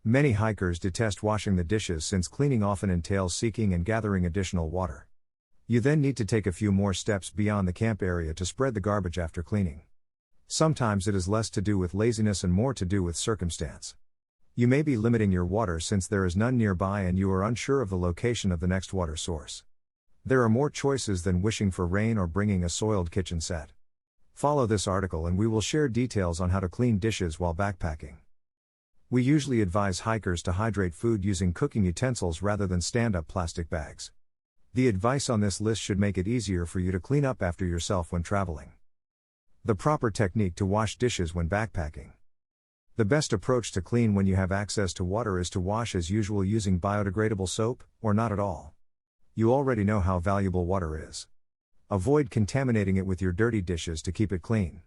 Many hikers detest washing the dishes since cleaning often entails seeking and gathering additional water. You then need to take a few more steps beyond the camp area to spread the garbage after cleaning. Sometimes it is less to do with laziness and more to do with circumstance. You may be limiting your water since there is none nearby and you are unsure of the location of the next water source. There are more choices than wishing for rain or bringing a soiled kitchen set. Follow this article and we will share details on how to clean dishes while backpacking. We usually advise hikers to hydrate food using cooking utensils rather than stand-up plastic bags. The advice on this list should make it easier for you to clean up after yourself when traveling. The proper technique to wash dishes when backpacking. The best approach to clean when you have access to water is to wash as usual using biodegradable soap, or not at all. You already know how valuable water is. Avoid contaminating it with your dirty dishes to keep it clean.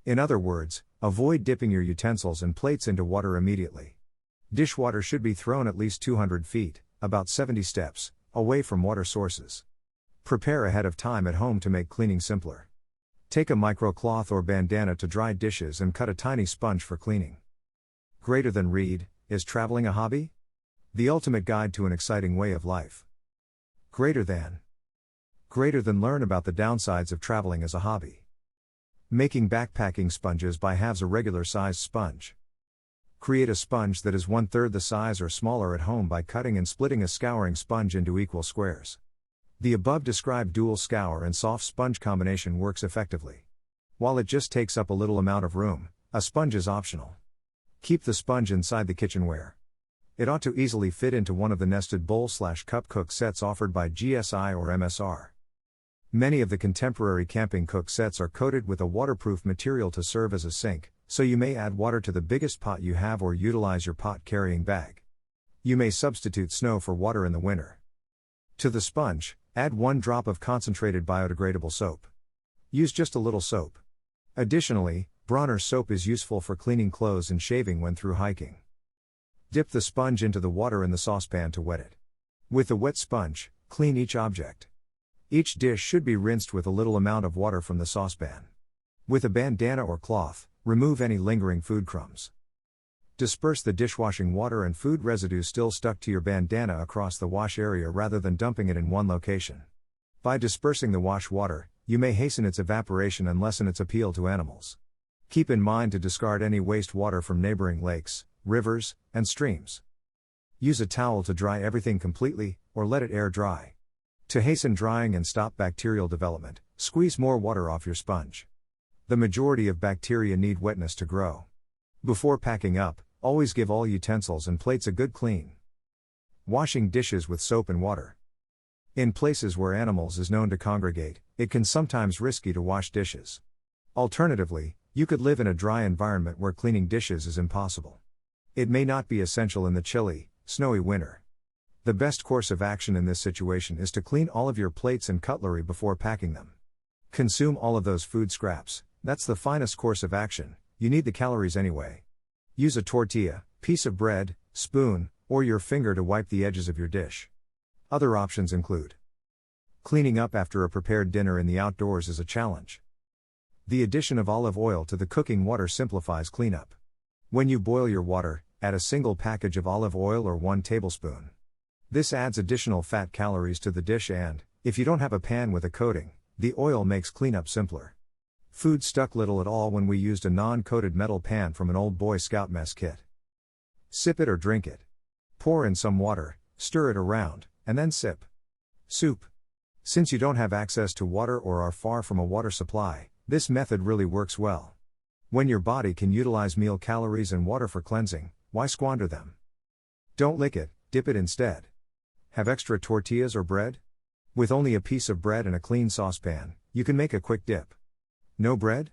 In other words, avoid dipping your utensils and plates into water immediately. Dishwater should be thrown at least 200 feet, about 70 steps, away from water sources. Prepare ahead of time at home to make cleaning simpler. Take a microcloth or bandana to dry dishes and cut a tiny sponge for cleaning. Greater than read, is traveling a hobby? The ultimate guide to an exciting way of life. Greater than learn about the downsides of traveling as a hobby. Making backpacking sponges by halves a regular sized sponge. Create a sponge that is 1/3 the size or smaller at home by cutting and splitting a scouring sponge into equal squares. The above described dual scour and soft sponge combination works effectively. While it just takes up a little amount of room, a sponge is optional. Keep the sponge inside the kitchenware. It ought to easily fit into one of the nested bowl/cup cook sets offered by GSI or MSR. Many of the contemporary camping cook sets are coated with a waterproof material to serve as a sink, so you may add water to the biggest pot you have or utilize your pot carrying bag. You may substitute snow for water in the winter. To the sponge, add 1 drop of concentrated biodegradable soap. Use just a little soap. Additionally, Bronner's soap is useful for cleaning clothes and shaving when through hiking. Dip the sponge into the water in the saucepan to wet it. With the wet sponge, clean each object. Each dish should be rinsed with a little amount of water from the saucepan. With a bandana or cloth, remove any lingering food crumbs. Disperse the dishwashing water and food residue still stuck to your bandana across the wash area rather than dumping it in one location. By dispersing the wash water, you may hasten its evaporation and lessen its appeal to animals. Keep in mind to discard any waste water from neighboring lakes, rivers, and streams. Use a towel to dry everything completely, or let it air dry. To hasten drying and stop bacterial development, squeeze more water off your sponge. The majority of bacteria need wetness to grow. Before packing up, always give all utensils and plates a good clean. Washing dishes with soap and water. In places where animals is known to congregate, it can sometimes risky to wash dishes. Alternatively, you could live in a dry environment where cleaning dishes is impossible. It may not be essential in the chilly, snowy winter. The best course of action in this situation is to clean all of your plates and cutlery before packing them. Consume all of those food scraps, that's the finest course of action, you need the calories anyway. Use a tortilla, piece of bread, spoon, or your finger to wipe the edges of your dish. Other options include: cleaning up after a prepared dinner in the outdoors is a challenge. The addition of olive oil to the cooking water simplifies cleanup. When you boil your water, add a single package of olive oil or 1 tablespoon. This adds additional fat calories to the dish and, if you don't have a pan with a coating, the oil makes cleanup simpler. Food stuck little at all when we used a non-coated metal pan from an old Boy Scout mess kit. Sip it or drink it. Pour in some water, stir it around, and then sip. Soup. Since you don't have access to water or are far from a water supply, this method really works well. When your body can utilize meal calories and water for cleansing, why squander them? Don't lick it, dip it instead. Have extra tortillas or bread? With only a piece of bread and a clean saucepan, you can make a quick dip. No bread?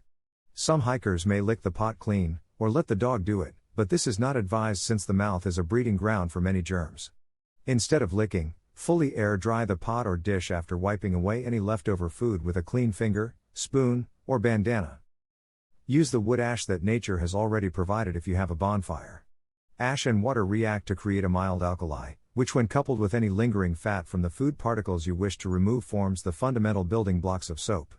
Some hikers may lick the pot clean, or let the dog do it, but this is not advised since the mouth is a breeding ground for many germs. Instead of licking, fully air dry the pot or dish after wiping away any leftover food with a clean finger, spoon, or bandana. Use the wood ash that nature has already provided if you have a bonfire. Ash and water react to create a mild alkali, which when coupled with any lingering fat from the food particles you wish to remove forms the fundamental building blocks of soap.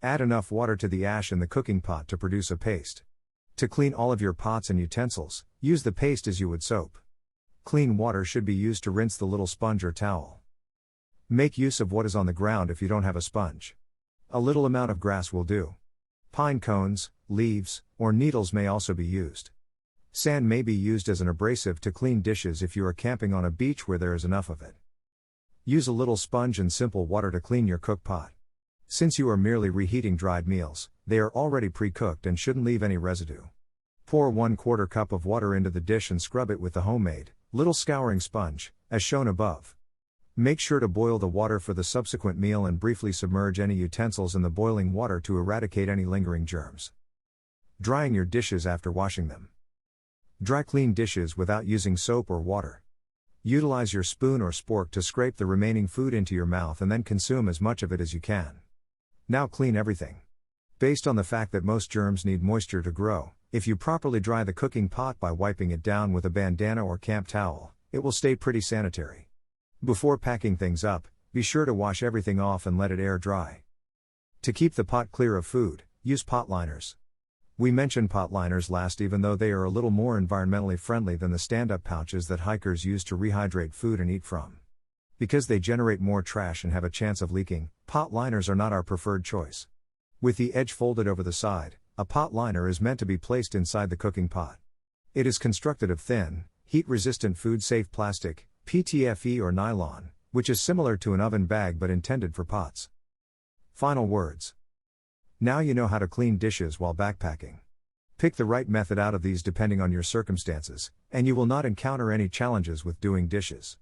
Add enough water to the ash in the cooking pot to produce a paste. To clean all of your pots and utensils, use the paste as you would soap. Clean water should be used to rinse the little sponge or towel. Make use of what is on the ground if you don't have a sponge. A little amount of grass will do. Pine cones, leaves, or needles may also be used. Sand may be used as an abrasive to clean dishes if you are camping on a beach where there is enough of it. Use a little sponge and simple water to clean your cook pot. Since you are merely reheating dried meals, they are already pre-cooked and shouldn't leave any residue. Pour 1/4 cup of water into the dish and scrub it with the homemade, little scouring sponge, as shown above. Make sure to boil the water for the subsequent meal and briefly submerge any utensils in the boiling water to eradicate any lingering germs. Drying your dishes after washing them. Dry clean dishes without using soap or water. Utilize your spoon or spork to scrape the remaining food into your mouth and then consume as much of it as you can. Now clean everything. Based on the fact that most germs need moisture to grow, if you properly dry the cooking pot by wiping it down with a bandana or camp towel, it will stay pretty sanitary. Before packing things up, be sure to wash everything off and let it air dry. To keep the pot clear of food, use pot liners. We mentioned pot liners last, even though they are a little more environmentally friendly than the stand-up pouches that hikers use to rehydrate food and eat from. Because they generate more trash and have a chance of leaking, pot liners are not our preferred choice. With the edge folded over the side, a pot liner is meant to be placed inside the cooking pot. It is constructed of thin, heat-resistant food-safe plastic, PTFE or nylon, which is similar to an oven bag but intended for pots. Final words. Now you know how to clean dishes while backpacking. Pick the right method out of these depending on your circumstances, and you will not encounter any challenges with doing dishes.